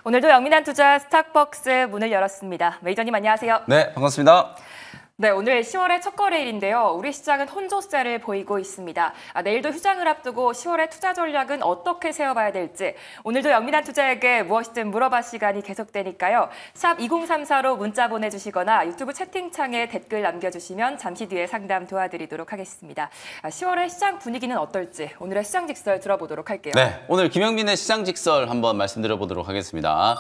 오늘도 영민한 투자 스탁벅스 문을 열었습니다. 메이저님 안녕하세요. 네, 반갑습니다. 네, 오늘 10월의 첫 거래일인데요. 우리 시장은 혼조세를 보이고 있습니다. 내일도 휴장을 앞두고 10월의 투자 전략은 어떻게 세워봐야 될지 오늘도 영민한 투자에게 무엇이든 물어봐 시간이 계속되니까요. 샵 2034로 문자 보내주시거나 유튜브 채팅창에 댓글 남겨주시면 잠시 뒤에 상담 도와드리도록 하겠습니다. 10월의 시장 분위기는 어떨지 오늘의 시장 직설 들어보도록 할게요. 네, 오늘 김영민의 시장 직설 한번 말씀드려보도록 하겠습니다.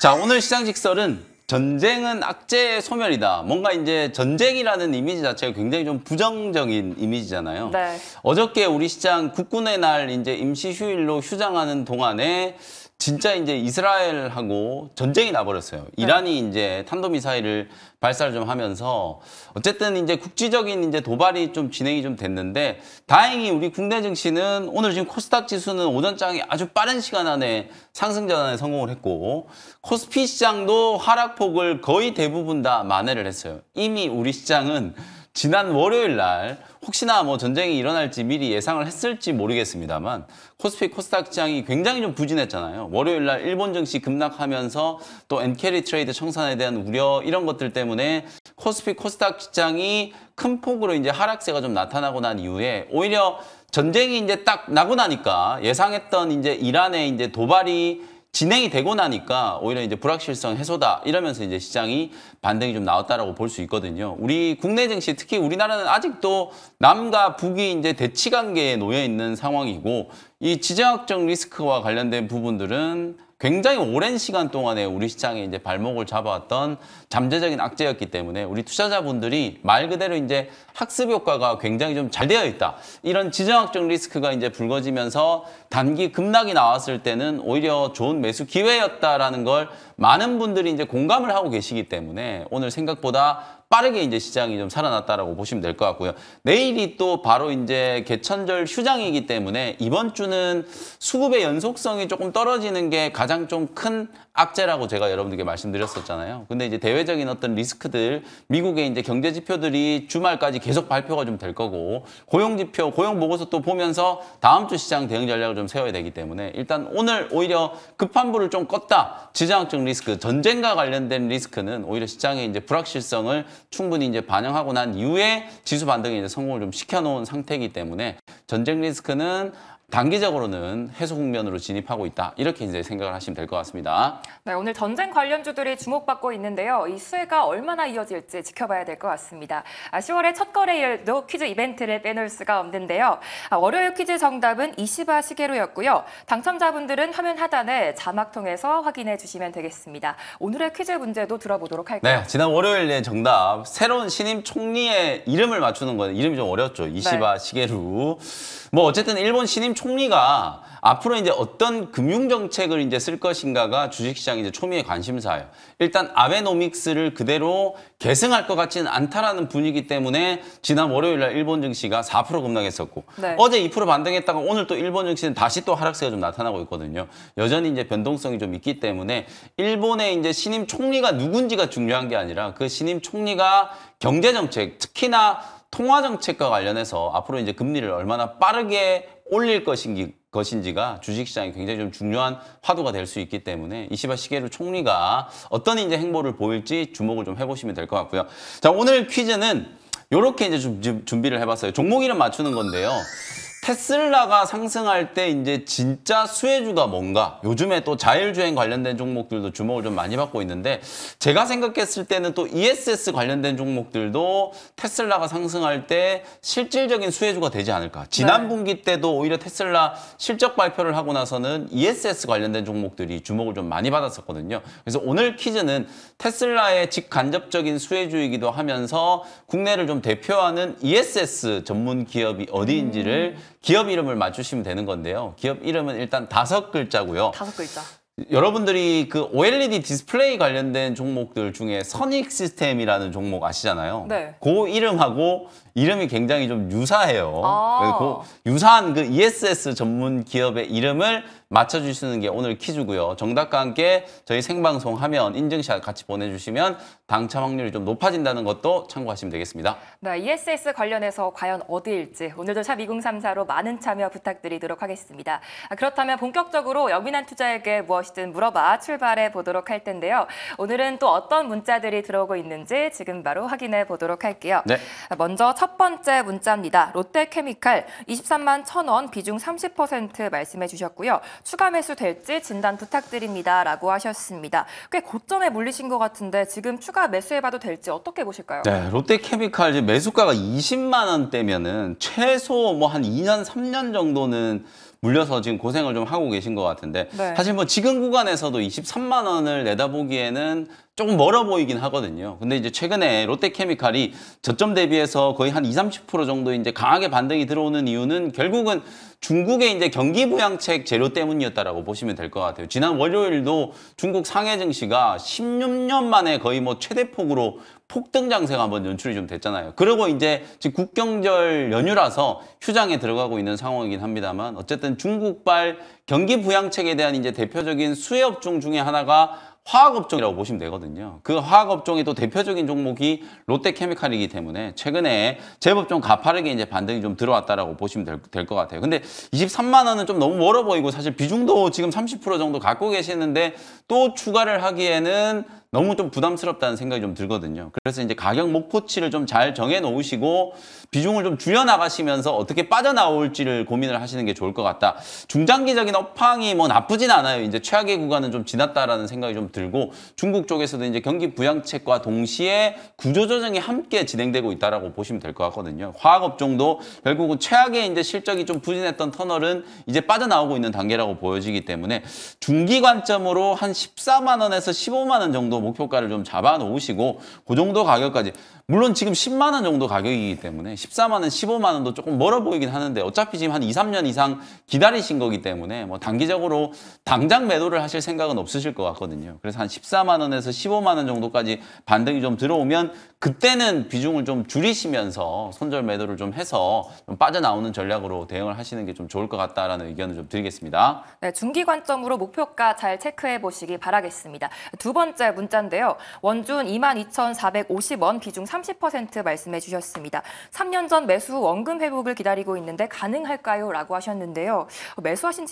자, 오늘 시장 직설은 전쟁은 악재의 소멸이다. 뭔가 이제 전쟁이라는 이미지 자체가 굉장히 좀 부정적인 이미지잖아요. 네. 어저께 우리 시장 국군의 날 이제 임시 휴일로 휴장하는 동안에 진짜 이제 이스라엘하고 전쟁이 나버렸어요. 네. 이란이 이제 탄도미사일을 발사를 좀 하면서 어쨌든 이제 국지적인 이제 도발이 좀 진행이 좀 됐는데 다행히 우리 국내 증시는 오늘 지금 코스닥 지수는 오전장에 아주 빠른 시간 안에 상승 전환에 성공을 했고 코스피 시장도 하락폭을 거의 대부분 다 만회를 했어요. 이미 우리 시장은 지난 월요일 날 혹시나 뭐 전쟁이 일어날지 미리 예상을 했을지 모르겠습니다만 코스피 코스닥 시장이 굉장히 좀 부진했잖아요. 월요일 날 일본 증시 급락하면서 또 엔캐리 트레이드 청산에 대한 우려 이런 것들 때문에 코스피 코스닥 시장이 큰 폭으로 이제 하락세가 좀 나타나고 난 이후에 오히려 전쟁이 이제 딱 나고 나니까 예상했던 이제 이란의 이제 도발이 진행이 되고 나니까 오히려 이제 불확실성 해소다 이러면서 이제 시장이 반등이 좀 나왔다라고 볼 수 있거든요. 우리 국내 증시 특히 우리나라는 아직도 남과 북이 이제 대치 관계에 놓여 있는 상황이고 이 지정학적 리스크와 관련된 부분들은 굉장히 오랜 시간 동안에 우리 시장에 이제 발목을 잡아왔던 잠재적인 악재였기 때문에 우리 투자자분들이 말 그대로 이제 학습 효과가 굉장히 좀 잘 되어 있다. 이런 지정학적 리스크가 이제 불거지면서 단기 급락이 나왔을 때는 오히려 좋은 매수 기회였다라는 걸 많은 분들이 이제 공감을 하고 계시기 때문에 오늘 생각보다 빠르게 이제 시장이 좀 살아났다라고 보시면 될 것 같고요. 내일이 또 바로 이제 개천절 휴장이기 때문에 이번 주는 수급의 연속성이 조금 떨어지는 게 가장 좀 큰 악재라고 제가 여러분들께 말씀드렸었잖아요. 근데 이제 대외적인 어떤 리스크들, 미국의 이제 경제 지표들이 주말까지 계속 발표가 좀 될 거고, 고용 지표, 고용 보고서 또 보면서 다음 주 시장 대응 전략을 좀 세워야 되기 때문에 일단 오늘 오히려 급한 불을 좀 껐다. 지정학적 리스크, 전쟁과 관련된 리스크는 오히려 시장의 이제 불확실성을 충분히 이제 반영하고 난 이후에 지수 반등에 이제 성공을 좀 시켜놓은 상태이기 때문에 전쟁 리스크는 단기적으로는 해소 국면으로 진입하고 있다. 이렇게 이제 생각을 하시면 될 것 같습니다. 네, 오늘 전쟁 관련주들이 주목받고 있는데요. 이 수혜가 얼마나 이어질지 지켜봐야 될 것 같습니다. 10월의 첫 거래일도 퀴즈 이벤트를 빼놓을 수가 없는데요. 월요일 퀴즈 정답은 이시바 시게루였고요. 당첨자분들은 화면 하단에 자막 통해서 확인해 주시면 되겠습니다. 오늘의 퀴즈 문제도 들어보도록 할게요. 네, 지난 월요일에 정답 새로운 신임 총리의 이름을 맞추는 거예요. 이름이 좀 어렵죠. 이시바 네. 시게루. 뭐 어쨌든 일본 신임 총리가 앞으로 이제 어떤 금융 정책을 이제 쓸 것인가가 주식시장 이제 초미의 관심사예요. 일단 아베노믹스를 그대로 계승할 것 같지는 않다라는 분위기 때문에 지난 월요일 날 일본 증시가 4% 급락했었고 네. 어제 2% 반등했다가 오늘 또 일본 증시는 다시 또 하락세가 좀 나타나고 있거든요. 여전히 이제 변동성이 좀 있기 때문에 일본의 이제 신임 총리가 누군지가 중요한 게 아니라 그 신임 총리가 경제 정책, 특히나 통화 정책과 관련해서 앞으로 이제 금리를 얼마나 빠르게 올릴 것인지가 주식시장이 굉장히 좀 중요한 화두가 될 수 있기 때문에 이시바 시게루 총리가 어떤 이제 행보를 보일지 주목을 좀 해보시면 될 것 같고요. 자, 오늘 퀴즈는 이렇게 이제 좀 준비를 해봤어요. 종목 이름 맞추는 건데요. 테슬라가 상승할 때 이제 진짜 수혜주가 뭔가 요즘에 또 자율주행 관련된 종목들도 주목을 좀 많이 받고 있는데 제가 생각했을 때는 또 ESS 관련된 종목들도 테슬라가 상승할 때 실질적인 수혜주가 되지 않을까. 지난 분기 때도 오히려 테슬라 실적 발표를 하고 나서는 ESS 관련된 종목들이 주목을 좀 많이 받았었거든요. 그래서 오늘 퀴즈는 테슬라의 직간접적인 수혜주이기도 하면서 국내를 좀 대표하는 ESS 전문 기업이 어디인지를 기업 이름을 맞추시면 되는 건데요. 기업 이름은 일단 5글자고요. 5글자. 여러분들이 그 OLED 디스플레이 관련된 종목들 중에 선익 시스템이라는 종목 아시잖아요. 네. 그 이름하고 이름이 굉장히 좀 유사해요. 아. 그 유사한 그 ESS 전문 기업의 이름을 맞춰주시는 게 오늘 퀴즈고요. 정답과 함께 저희 생방송 하면 인증샷 같이 보내주시면 당첨 확률이 좀 높아진다는 것도 참고하시면 되겠습니다. 네, ESS 관련해서 과연 어디일지 오늘도 샵 2034로 많은 참여 부탁드리도록 하겠습니다. 그렇다면 본격적으로 영민한 투자에게 무엇이든 물어봐 출발해 보도록 할 텐데요. 오늘은 또 어떤 문자들이 들어오고 있는지 지금 바로 확인해 보도록 할게요. 네. 먼저 첫 번째 문자입니다. 롯데케미칼 23만 1,000원 비중 30% 말씀해 주셨고요. 추가 매수 될지 진단 부탁드립니다. 라고 하셨습니다. 꽤 고점에 물리신 것 같은데 지금 추가 매수해봐도 될지 어떻게 보실까요? 네, 롯데케미칼 지금 매수가가 20만 원대면은 최소 뭐 한 2년, 3년 정도는 물려서 지금 고생을 좀 하고 계신 것 같은데 네. 사실 뭐 지금 구간에서도 23만 원을 내다보기에는 조금 멀어 보이긴 하거든요. 근데 이제 최근에 롯데케미칼이 저점 대비해서 거의 한 20-30% 정도 이제 강하게 반등이 들어오는 이유는 결국은 중국의 이제 경기 부양책 재료 때문이었다라고 보시면 될 것 같아요. 지난 월요일도 중국 상해 증시가 16년 만에 거의 뭐 최대폭으로 폭등 장세가 한번 연출이 좀 됐잖아요. 그리고 이제 지금 국경절 연휴라서 휴장에 들어가고 있는 상황이긴 합니다만 어쨌든 중국발 경기 부양책에 대한 이제 대표적인 수혜 업종 중에 하나가 화학업종이라고 보시면 되거든요. 그 화학업종의 또 대표적인 종목이 롯데케미칼이기 때문에 최근에 제법 좀 가파르게 이제 반등이 좀 들어왔다라고 보시면 될 것 같아요. 근데 23만 원은 좀 너무 멀어 보이고 사실 비중도 지금 30% 정도 갖고 계시는데 또 추가를 하기에는 너무 좀 부담스럽다는 생각이 좀 들거든요. 그래서 이제 가격 목표치를 좀 잘 정해 놓으시고 비중을 좀 줄여 나가시면서 어떻게 빠져나올지를 고민을 하시는 게 좋을 것 같다. 중장기적인 업황이 뭐 나쁘진 않아요. 이제 최악의 구간은 좀 지났다라는 생각이 좀 들고 중국 쪽에서도 이제 경기 부양책과 동시에 구조조정이 함께 진행되고 있다라고 보시면 될 것 같거든요. 화학업종도 결국은 최악의 이제 실적이 좀 부진했던 터널은 이제 빠져나오고 있는 단계라고 보여지기 때문에 중기 관점으로 한 14만 원에서 15만 원 정도 목표가를 좀 잡아 놓으시고 그 정도 가격까지 물론 지금 10만 원 정도 가격이기 때문에 14만 원, 15만 원도 조금 멀어 보이긴 하는데 어차피 지금 한 2, 3년 이상 기다리신 거기 때문에 뭐 단기적으로 당장 매도를 하실 생각은 없으실 것 같거든요. 그래서 한 14만 원에서 15만 원 정도까지 반등이 좀 들어오면 그때는 비중을 좀 줄이시면서 손절 매도를 좀 해서 좀 빠져나오는 전략으로 대응을 하시는 게 좀 좋을 것 같다라는 의견을 좀 드리겠습니다. 네, 중기 관점으로 목표가 잘 체크해 보시기 바라겠습니다. 두 번째 문자인데요. 원준 22,450원 비중 30% 말씀해 주셨습니다. 3년 전 매수 원금 회복을 기다리고 있는데 가능할까요? 라고 하셨는데요. 매수하신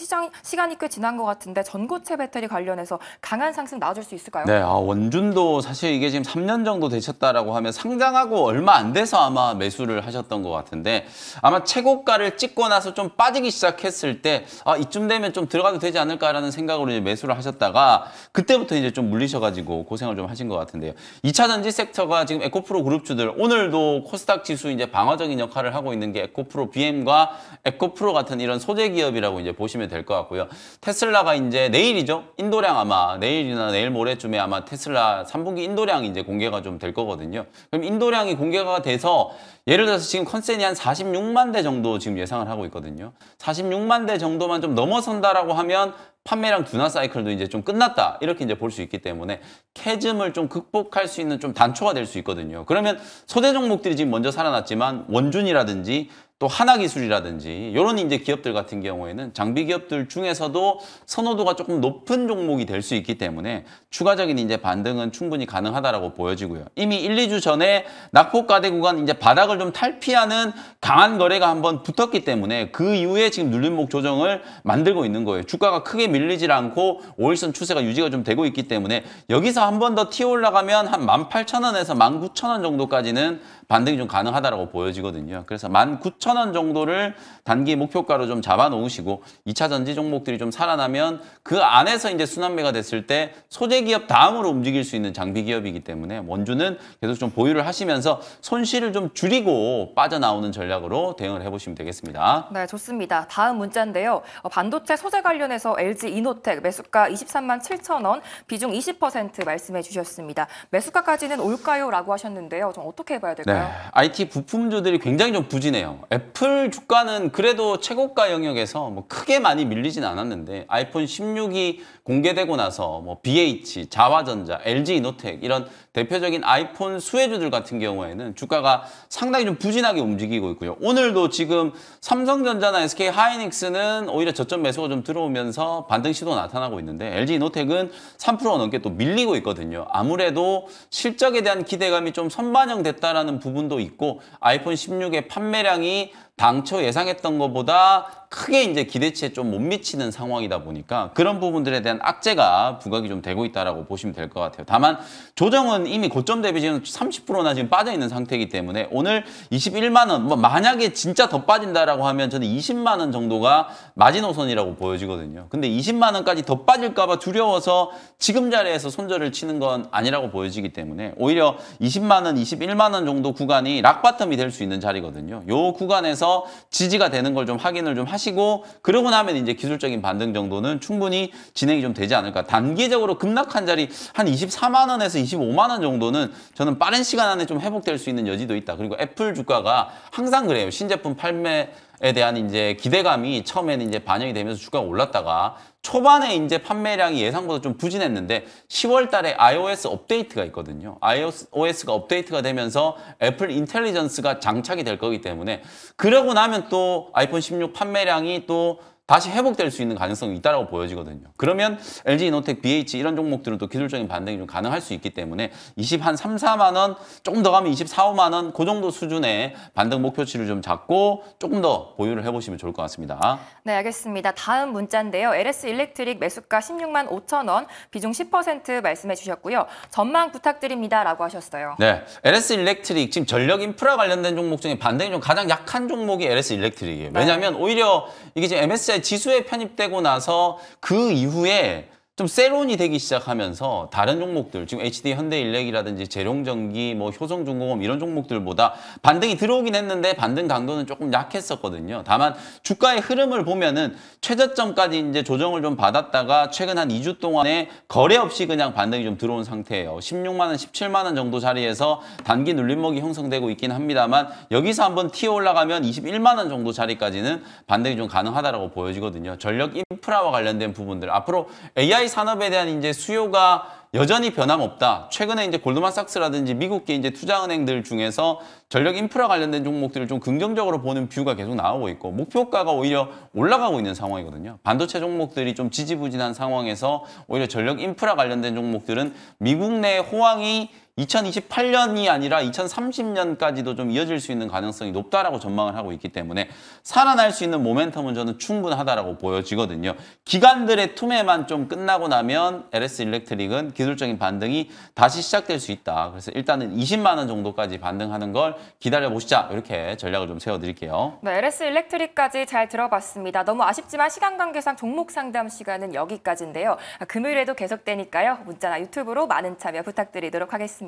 시간이 꽤 지난 것 같은데 전고체 배터리 관련해서 강한 상승 나와줄 수 있을까요? 네, 원준도 사실 이게 지금 3년 정도 되셨다라고 하면 상장하고 얼마 안 돼서 아마 매수를 하셨던 것 같은데 아마 최고가를 찍고 나서 좀 빠지기 시작했을 때 이쯤 되면 좀 들어가도 되지 않을까라는 생각으로 이제 매수를 하셨다가 그때부터 이제 좀 물리셔가지고 고생을 좀 하신 것 같은데요. 2차 전지 섹터가 지금 에코프로 그룹주들 오늘도 코스닥 지수 이제 방어적인 역할을 하고 있는 게 에코프로 BM과 에코프로 같은 이런 소재 기업이라고 이제 보시면 될 것 같고요. 테슬라가 이제 내일이죠. 인도량 아마 내일이나 내일 모레쯤에 아마 테슬라 3분기 인도량이 이제 공개가 좀 될 거거든요. 그럼 인도량이 공개가 돼서 예를 들어서 지금 컨센이 한 46만 대 정도 지금 예상을 하고 있거든요. 46만 대 정도만 좀 넘어선다라고 하면 판매량 둔화 사이클도 이제 좀 끝났다. 이렇게 이제 볼 수 있기 때문에 캐즘을 좀 극복할 수 있는 좀 단초가 될 수 있거든요. 그러면 소재 종목들이 지금 먼저 살아났지만 원준이라든지 또 하나기술이라든지 이런 이제 기업들 같은 경우에는 장비 기업들 중에서도 선호도가 조금 높은 종목이 될 수 있기 때문에 추가적인 이제 반등은 충분히 가능하다라고 보여지고요. 이미 1, 2주 전에 낙폭가대 구간 이제 바닥을 좀 탈피하는 강한 거래가 한번 붙었기 때문에 그 이후에 지금 눌림목 조정을 만들고 있는 거예요. 주가가 크게 밀리질 않고 5일선 추세가 유지가 좀 되고 있기 때문에 여기서 한 번 더 튀어 올라가면 한 18,000원에서 19,000원 정도까지는 반등이 좀 가능하다라고 보여지거든요. 그래서 19,000원 정도를 단기 목표가로 좀 잡아 놓으시고 2차 전지 종목들이 좀 살아나면 그 안에서 이제 순환매가 됐을 때 소재 기업 다음으로 움직일 수 있는 장비 기업이기 때문에 원주는 계속 좀 보유를 하시면서 손실을 좀 줄이고 빠져나오는 전략으로 대응을 해보시면 되겠습니다. 네, 좋습니다. 다음 문자인데요. 반도체 소재 관련해서 LG 이노텍 매수가 23만 7천 원, 비중 20% 말씀해 주셨습니다. 매수가까지는 올까요? 라고 하셨는데요. 좀 어떻게 해봐야 될까요? 네, IT 부품주들이 굉장히 좀 부진해요. 애플 주가는 그래도 최고가 영역에서 뭐 크게 많이 밀리진 않았는데 아이폰 16이 공개되고 나서 뭐 BH, 자화전자, LG이노텍 이런 대표적인 아이폰 수혜주들 같은 경우에는 주가가 상당히 좀 부진하게 움직이고 있고요. 오늘도 지금 삼성전자나 SK하이닉스는 오히려 저점 매수가 좀 들어오면서 반등 시도가 나타나고 있는데 LG이노텍은 3% 넘게 또 밀리고 있거든요. 아무래도 실적에 대한 기대감이 좀 선반영됐다라는 부분도 있고 아이폰 16의 판매량이 당초 예상했던 것보다 크게 이제 기대치에 좀 못 미치는 상황이다 보니까 그런 부분들에 대한 악재가 부각이 좀 되고 있다라고 보시면 될 것 같아요. 다만 조정은 이미 고점 대비 지금 30%나 지금 빠져 있는 상태이기 때문에 오늘 21만 원, 뭐 만약에 진짜 더 빠진다라고 하면 저는 20만 원 정도가 마지노선이라고 보여지거든요. 근데 20만 원까지 더 빠질까 봐 두려워서 지금 자리에서 손절을 치는 건 아니라고 보여지기 때문에 오히려 20만 원, 21만 원 정도 구간이 락바텀이 될 수 있는 자리거든요. 요 구간에서 지지가 되는 걸 좀 확인을 좀 하시고 그러고 나면 이제 기술적인 반등 정도는 충분히 진행이 좀 되지 않을까. 단기적으로 급락한 자리 한 24만 원에서 25만 원 정도는 저는 빠른 시간 안에 좀 회복될 수 있는 여지도 있다. 그리고 애플 주가가 항상 그래요. 신제품 판매에 대한 이제 기대감이 처음에는 이제 반영이 되면서 주가가 올랐다가 초반에 이제 판매량이 예상보다 좀 부진했는데 10월 달에 iOS 업데이트가 있거든요. iOS가 업데이트가 되면서 애플 인텔리전스가 장착이 될 거기 때문에 그러고 나면 또 아이폰 16 판매량이 또 다시 회복될 수 있는 가능성이 있다고 보여지거든요. 그러면 LG이노텍, BH 이런 종목들은 또 기술적인 반등이 좀 가능할 수 있기 때문에 3, 4만 원, 조금 더 가면 24, 5만 원 그 정도 수준의 반등 목표치를 좀 잡고 조금 더 보유를 해보시면 좋을 것 같습니다. 네, 알겠습니다. 다음 문자인데요. LS 일렉트릭 매수가 16만 5천 원, 비중 10% 말씀해 주셨고요. 전망 부탁드립니다라고 하셨어요. 네, LS 일렉트릭 지금 전력 인프라 관련된 종목 중에 반등이 좀 가장 약한 종목이 LS 일렉트릭이에요. 왜냐하면 오히려 이게 지금 MSCI 지수에 편입되고 나서 그 이후에 좀 세론이 되기 시작하면서 다른 종목들 지금 HD 현대일렉이라든지 재룡전기, 뭐 효성중공업 이런 종목들보다 반등이 들어오긴 했는데 반등 강도는 조금 약했었거든요. 다만 주가의 흐름을 보면은 최저점까지 이제 조정을 좀 받았다가 최근 한 2주 동안에 거래 없이 그냥 반등이 좀 들어온 상태예요. 16만 원, 17만 원 정도 자리에서 단기 눌림목이 형성되고 있긴 합니다만 여기서 한번 튀어 올라가면 21만 원 정도 자리까지는 반등이 좀 가능하다라고 보여지거든요. 전력 인프라와 관련된 부분들 앞으로 AI 산업에 대한 이제 수요가 여전히 변함없다. 최근에 이제 골드만삭스라든지 미국계 이제 투자은행들 중에서 전력 인프라 관련된 종목들을 좀 긍정적으로 보는 뷰가 계속 나오고 있고 목표가가 오히려 올라가고 있는 상황이거든요. 반도체 종목들이 좀 지지부진한 상황에서 오히려 전력 인프라 관련된 종목들은 미국 내 호황이 2028년이 아니라 2030년까지도 좀 이어질 수 있는 가능성이 높다라고 전망을 하고 있기 때문에 살아날 수 있는 모멘텀은 저는 충분하다라고 보여지거든요. 기관들의 투매만 좀 끝나고 나면 LS 일렉트릭은 기술적인 반등이 다시 시작될 수 있다. 그래서 일단은 20만 원 정도까지 반등하는 걸 기다려 보시자. 이렇게 전략을 좀 세워드릴게요. 네, LS 일렉트릭까지 잘 들어봤습니다. 너무 아쉽지만 시간 관계상 종목 상담 시간은 여기까지인데요. 금요일에도 계속되니까요. 문자나 유튜브로 많은 참여 부탁드리도록 하겠습니다.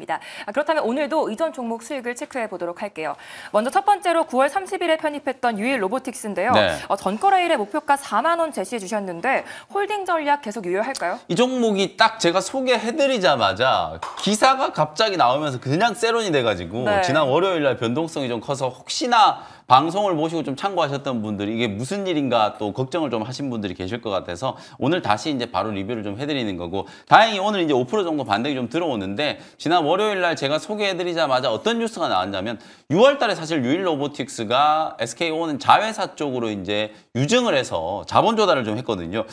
그렇다면 오늘도 이전 종목 수익을 체크해 보도록 할게요. 먼저 첫 번째로 9월 30일에 편입했던 유일 로보틱스인데요. 네. 전거래일에 목표가 4만 원 제시해 주셨는데 홀딩 전략 계속 유효할까요? 이 종목이 딱 제가 소개해드리자마자 기사가 갑자기 나오면서 그냥 세론이 돼가지고 네. 지난 월요일 날 변동성이 좀 커서 혹시나 방송을 보시고 좀 참고하셨던 분들이 이게 무슨 일인가 또 걱정을 좀 하신 분들이 계실 것 같아서 오늘 다시 이제 바로 리뷰를 좀 해드리는 거고 다행히 오늘 이제 5% 정도 반등이 좀 들어오는데 지난 월요일 날 제가 소개해드리자마자 어떤 뉴스가 나왔냐면 6월 달에 사실 유일 로보틱스가 SK온은 자회사 쪽으로 이제 유증을 해서 자본 조달을 좀 했거든요.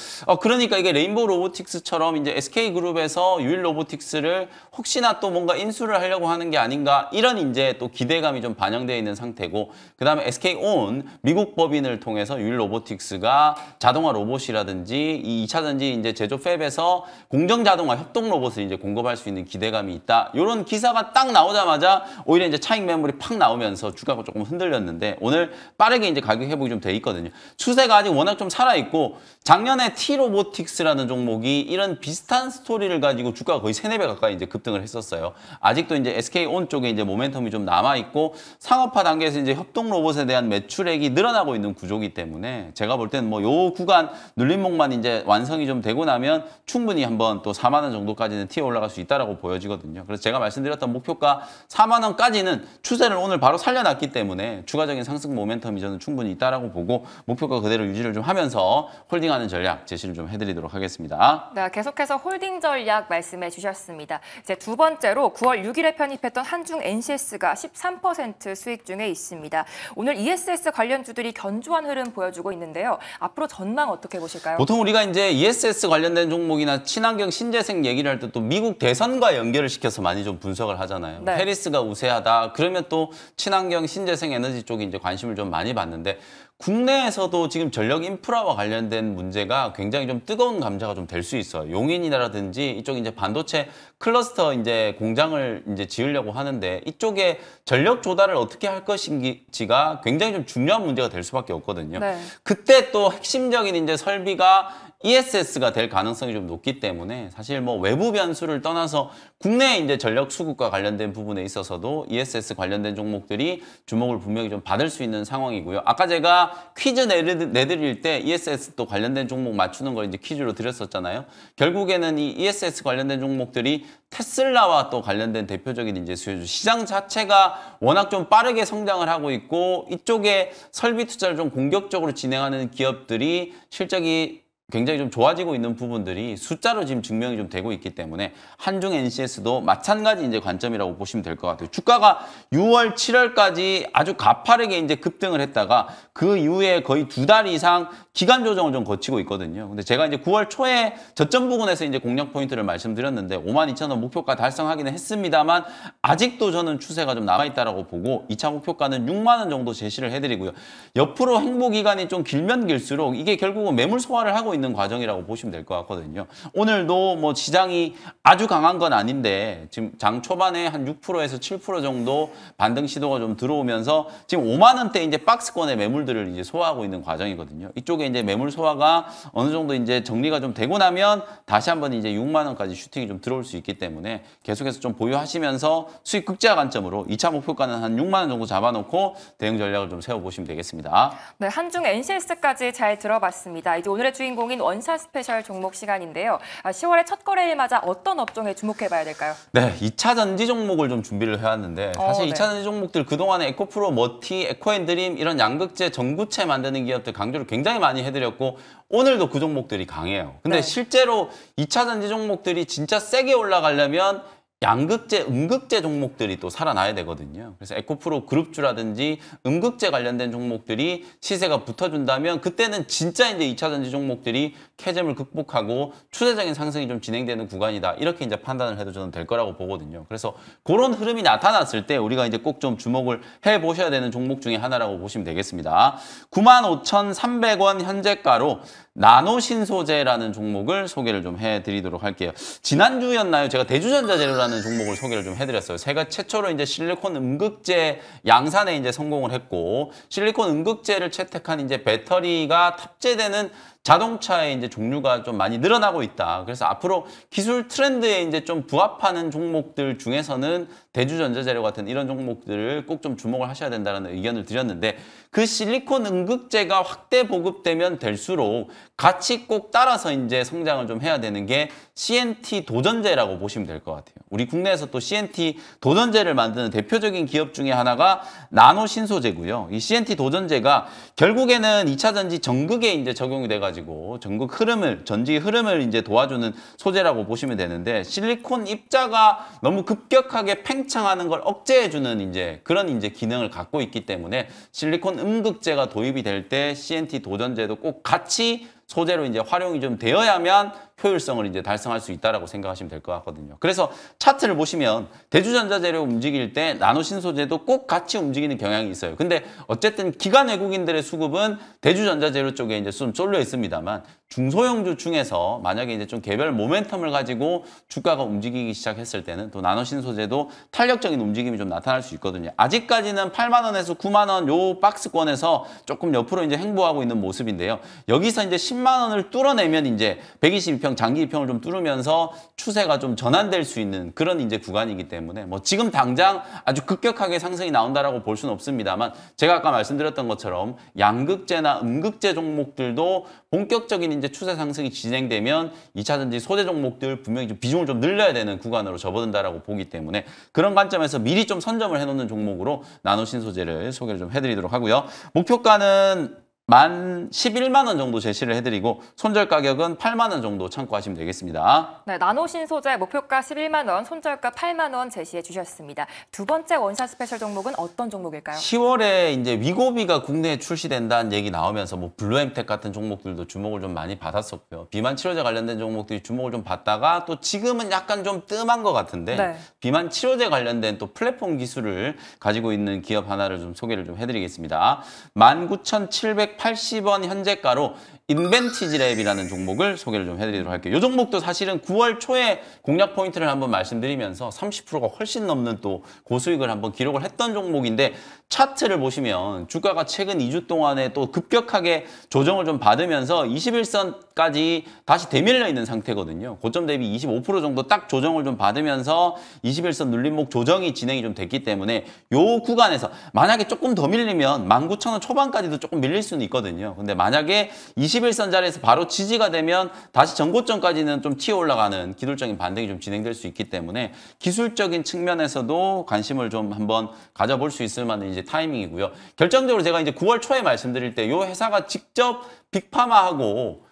그러니까 이게 레인보우 로보틱스처럼 이제 SK그룹에서 유일 로보틱스를 혹시나 또 뭔가 인수를 하려고 하는 게 아닌가 이런 이제 또 기대감이 좀 반영되어 있는 상태고 그다음에 SK온 미국 법인을 통해서 유일 로보틱스가 자동화 로봇이라든지 이 2차 전지 이제 제조 팹에서 공정 자동화 협동 로봇을 이제 공급할 수 있는 기대감이 있다. 이런 기사가 딱 나오자마자 오히려 이제 차익 매물이 팍 나오면서 주가가 조금 흔들렸는데 오늘 빠르게 이제 가격 회복이 좀 돼 있거든요. 추세가 아직 워낙 좀 살아 있고 작년에 T-로보틱스라는 종목이 이런 비슷한 스토리를 가지고 주가가 거의 3, 4배 가까이 이제 급등을 했었어요. 아직도 이제 SK온 쪽에 이제 모멘텀이 좀 남아 있고 상업화 단계에서 이제 협동 로봇 것에 대한 매출액이 늘어나고 있는 구조이기 때문에 제가 볼 때는 뭐 요 구간 눌림목만 이제 완성이 좀 되고 나면 충분히 한번 또 4만 원 정도까지는 튀어 올라갈 수 있다라고 보여지거든요. 그래서 제가 말씀드렸던 목표가 4만 원까지는 추세를 오늘 바로 살려놨기 때문에 추가적인 상승 모멘텀이 저는 충분히 있다라고 보고 목표가 그대로 유지를 좀 하면서 홀딩하는 전략 제시를 좀 해드리도록 하겠습니다. 네, 계속해서 홀딩 전략 말씀해 주셨습니다. 이제 두 번째로 9월 6일에 편입했던 한중 NCS가 13% 수익 중에 있습니다. 오늘 ESS 관련주들이 견조한 흐름 보여주고 있는데요. 앞으로 전망 어떻게 보실까요? 보통 우리가 이제 ESS 관련된 종목이나 친환경 신재생 얘기를 할 때 또 미국 대선과 연결을 시켜서 많이 좀 분석을 하잖아요. 네. 해리스가 우세하다. 그러면 또 친환경 신재생 에너지 쪽에 이제 관심을 좀 많이 받는데 국내에서도 지금 전력 인프라와 관련된 문제가 굉장히 좀 뜨거운 감자가 좀 될 수 있어요. 용인이라든지 이쪽 이제 반도체 클러스터 이제 공장을 이제 지으려고 하는데 이쪽에 전력 조달을 어떻게 할 것인지가 굉장히 좀 중요한 문제가 될 수밖에 없거든요. 네. 그때 또 핵심적인 이제 설비가 ESS가 될 가능성이 좀 높기 때문에 사실 뭐 외부 변수를 떠나서 국내 이제 전력 수급과 관련된 부분에 있어서도 ESS 관련된 종목들이 주목을 분명히 좀 받을 수 있는 상황이고요. 아까 제가 퀴즈 내드릴 때 ESS 또 관련된 종목 맞추는 걸 이제 퀴즈로 드렸었잖아요. 결국에는 이 ESS 관련된 종목들이 테슬라와 또 관련된 대표적인 이제 수요주 시장 자체가 워낙 좀 빠르게 성장을 하고 있고 이쪽에 설비 투자를 좀 공격적으로 진행하는 기업들이 실적이 굉장히 좀 좋아지고 있는 부분들이 숫자로 지금 증명이 좀 되고 있기 때문에 한중 NCS도 마찬가지 이제 관점이라고 보시면 될 것 같아요. 주가가 6월, 7월까지 아주 가파르게 이제 급등을 했다가 그 이후에 거의 2달 이상 기간 조정을 좀 거치고 있거든요. 근데 제가 이제 9월 초에 저점 부근에서 이제 공략 포인트를 말씀드렸는데 52,000원 목표가 달성하기는 했습니다만 아직도 저는 추세가 좀 남아있다라고 보고 2차 목표가는 6만 원 정도 제시를 해드리고요. 옆으로 행보 기간이 좀 길면 길수록 이게 결국은 매물 소화를 하고 있는 과정이라고 보시면 될 것 같거든요. 오늘도 뭐 시장이 아주 강한 건 아닌데 지금 장 초반에 한 6%에서 7% 정도 반등 시도가 좀 들어오면서 지금 5만 원대 이제 박스권의 매물들을 이제 소화하고 있는 과정이거든요. 이쪽에 이제 매물 소화가 어느 정도 이제 정리가 좀 되고 나면 다시 한번 이제 6만 원까지 슈팅이 좀 들어올 수 있기 때문에 계속해서 좀 보유하시면서 수익 극제화 관점으로 2차 목표가는 한 6만 원 정도 잡아놓고 대응 전략을 좀 세워보시면 되겠습니다. 네, 한중 NCS까지 잘 들어봤습니다. 이제 오늘의 주인공인 원샷 스페셜 종목 시간인데요. 10월의 첫 거래일 맞아 어떤 업종에 주목해봐야 될까요? 네, 2차 전지 종목을 좀 준비를 해왔는데 사실 네. 2차 전지 종목들 그동안에 에코프로, 머티, 에코앤드림 이런 양극재, 전구체 만드는 기업들 강조를 굉장히 많이 해드렸고 오늘도 그 종목들이 강해요. 근데 네. 실제로 2차 전지 종목들이 진짜 세게 올라가려면 양극재, 음극재 종목들이 또 살아나야 되거든요. 그래서 에코프로 그룹주라든지 음극재 관련된 종목들이 시세가 붙어준다면 그때는 진짜 이제 2차 전지 종목들이 캐즘을 극복하고 추세적인 상승이 좀 진행되는 구간이다. 이렇게 이제 판단을 해도 저는 될 거라고 보거든요. 그래서 그런 흐름이 나타났을 때 우리가 이제 꼭 좀 주목을 해 보셔야 되는 종목 중에 하나라고 보시면 되겠습니다. 95,300원 현재가로 나노신소재라는 종목을 소개를 좀 해드리도록 할게요. 지난주였나요? 제가 대주전자재료라는 종목을 소개를 좀 해드렸어요. 제가 최초로 이제 실리콘 음극재 양산에 이제 성공을 했고 실리콘 음극재를 채택한 이제 배터리가 탑재되는 자동차의 이제 종류가 좀 많이 늘어나고 있다. 그래서 앞으로 기술 트렌드에 이제 좀 부합하는 종목들 중에서는 대주전자재료 같은 이런 종목들을 꼭 좀 주목을 하셔야 된다는 의견을 드렸는데 그 실리콘 음극재가 확대 보급되면 될수록 같이 꼭 따라서 이제 성장을 좀 해야 되는 게 CNT 도전재라고 보시면 될 것 같아요. 우리 국내에서 또 CNT 도전재를 만드는 대표적인 기업 중에 하나가 나노신소재고요. 이 CNT 도전재가 결국에는 2차 전지 전극에 이제 적용이 돼가지고 전극 흐름을, 전지 흐름을 이제 도와주는 소재라고 보시면 되는데 실리콘 입자가 너무 급격하게 팽창하는 걸 억제해주는 이제 그런 이제 기능을 갖고 있기 때문에 실리콘 음극재가 도입이 될 때 CNT 도전재도 꼭 같이 소재로 이제 활용이 좀 되어야만 효율성을 이제 달성할 수 있다라고 생각하시면 될 것 같거든요. 그래서 차트를 보시면 대주전자재료 움직일 때 나노신소재도 꼭 같이 움직이는 경향이 있어요. 근데 어쨌든 기관 외국인들의 수급은 대주전자재료 쪽에 이제 좀 쏠려 있습니다만 중소형주 중에서 만약에 이제 좀 개별 모멘텀을 가지고 주가가 움직이기 시작했을 때는 또 나노신소재도 탄력적인 움직임이 좀 나타날 수 있거든요. 아직까지는 8만 원에서 9만 원 요 박스권에서 조금 옆으로 이제 횡보하고 있는 모습인데요. 여기서 이제 10만 원을 뚫어내면 이제 122평 장기 2평을 좀 뚫으면서 추세가 좀 전환될 수 있는 그런 이제 구간이기 때문에 뭐 지금 당장 아주 급격하게 상승이 나온다라고 볼 수는 없습니다만 제가 아까 말씀드렸던 것처럼 양극재나 음극재 종목들도 본격적인 이제 추세 상승이 진행되면 2차전지 소재 종목들 분명히 좀 비중을 좀 늘려야 되는 구간으로 접어든다라고 보기 때문에 그런 관점에서 미리 좀 선점을 해놓는 종목으로 나노신소재를 소개를 좀 해드리도록 하고요. 목표가는 11만 원 정도 제시를 해드리고 손절 가격은 8만 원 정도 참고하시면 되겠습니다. 네, 나노신소재 목표가 11만 원, 손절가 8만 원 제시해 주셨습니다. 두 번째 원샷 스페셜 종목은 어떤 종목일까요? 10월에 이제 위고비가 국내에 출시된다는 얘기 나오면서 뭐 블루엠텍 같은 종목들도 주목을 좀 많이 받았었고요. 비만 치료제 관련된 종목들이 주목을 좀 받다가 또 지금은 약간 좀 뜸한 것 같은데 네. 비만 치료제 관련된 또 플랫폼 기술을 가지고 있는 기업 하나를 좀 소개를 좀 해드리겠습니다. 19,780원 현재가로 인벤티지랩이라는 종목을 소개를 좀 해드리도록 할게요. 이 종목도 사실은 9월 초에 공략 포인트를 한번 말씀드리면서 30%가 훨씬 넘는 또 고수익을 한번 기록을 했던 종목인데 차트를 보시면 주가가 최근 2주 동안에 또 급격하게 조정을 좀 받으면서 21선까지 다시 되밀려 있는 상태거든요. 고점 대비 25% 정도 딱 조정을 좀 받으면서 21선 눌림목 조정이 진행이 좀 됐기 때문에 이 구간에서 만약에 조금 더 밀리면 19,000원 초반까지도 조금 밀릴 수는 있거든요. 근데 만약에 21선 자리에서 바로 지지가 되면 다시 전고점까지는 좀 튀어 올라가는 기술적인 반등이 좀 진행될 수 있기 때문에 기술적인 측면에서도 관심을 좀 한번 가져볼 수 있을 만한 이제 타이밍이고요. 결정적으로 제가 이제 9월 초에 말씀드릴 때 이 회사가 직접 빅파마하고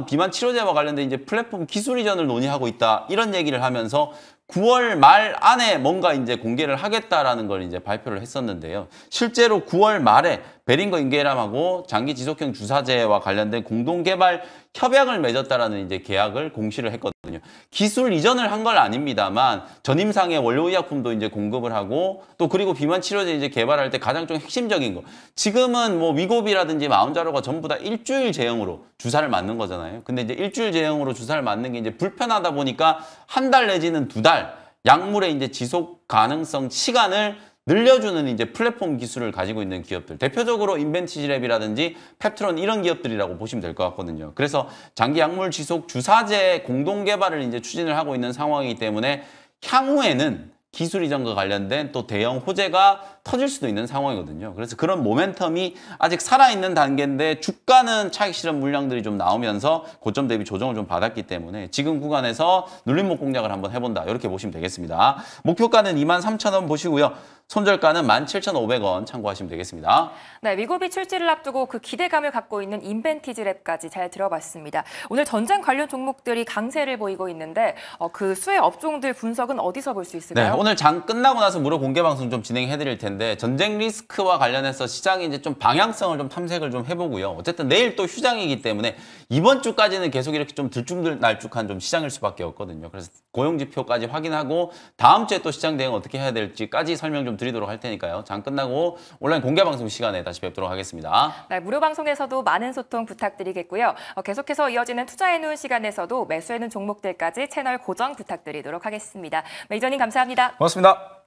비만 치료제와 관련된 이제 플랫폼 기술 이전을 논의하고 있다. 이런 얘기를 하면서 9월 말 안에 뭔가 이제 공개를 하겠다라는 걸 이제 발표를 했었는데요. 실제로 9월 말에 베링거 인게람하고 장기 지속형 주사제와 관련된 공동 개발 협약을 맺었다라는 이제 계약을 공시를 했거든요. 기술 이전을 한 건 아닙니다만 전임상의 원료 의약품도 이제 공급을 하고 또 그리고 비만 치료제 이제 개발할 때 가장 좀 핵심적인 거. 지금은 뭐 위고비라든지 마운자로가 전부 다 일주일 제형으로 주사를 맞는 거잖아요. 근데 이제 일주일 제형으로 주사를 맞는 게 이제 불편하다 보니까 한 달 내지는 두 달 약물의 이제 지속 가능성 시간을 늘려주는 이제 플랫폼 기술을 가지고 있는 기업들. 대표적으로 인벤티지랩이라든지 펩트론 이런 기업들이라고 보시면 될 것 같거든요. 그래서 장기 약물 지속 주사제 공동 개발을 이제 추진을 하고 있는 상황이기 때문에 향후에는 기술 이전과 관련된 또 대형 호재가 터질 수도 있는 상황이거든요. 그래서 그런 모멘텀이 아직 살아있는 단계인데 주가는 차익 실현 물량들이 좀 나오면서 고점 대비 조정을 좀 받았기 때문에 지금 구간에서 눌림목 공략을 한번 해본다. 이렇게 보시면 되겠습니다. 목표가는 23,000원 보시고요. 손절가는 17,500원 참고하시면 되겠습니다. 네, 위고비 출시를 앞두고 그 기대감을 갖고 있는 인벤티지랩까지 잘 들어봤습니다. 오늘 전쟁 관련 종목들이 강세를 보이고 있는데 그 수혜 업종들 분석은 어디서 볼 수 있을까요? 네, 오늘 장 끝나고 나서 무료 공개 방송 좀 진행해드릴 텐데 전쟁 리스크와 관련해서 시장이 이제 좀 방향성을 좀 탐색을 좀 해보고요. 어쨌든 내일 또 휴장이기 때문에 이번 주까지는 계속 이렇게 좀 들쭉날쭉한 좀 시장일 수밖에 없거든요. 그래서 고용지표까지 확인하고 다음 주에 또 시장 대응 어떻게 해야 될지까지 설명 좀 드리도록 할 테니까요. 장 끝나고 온라인 공개 방송 시간에 다시 뵙도록 하겠습니다. 네, 무료 방송에서도 많은 소통 부탁드리겠고요. 계속해서 이어지는 투자해놓은 시간에서도 매수해놓은 종목들까지 채널 고정 부탁드리도록 하겠습니다. 매니저님 감사합니다. 고맙습니다.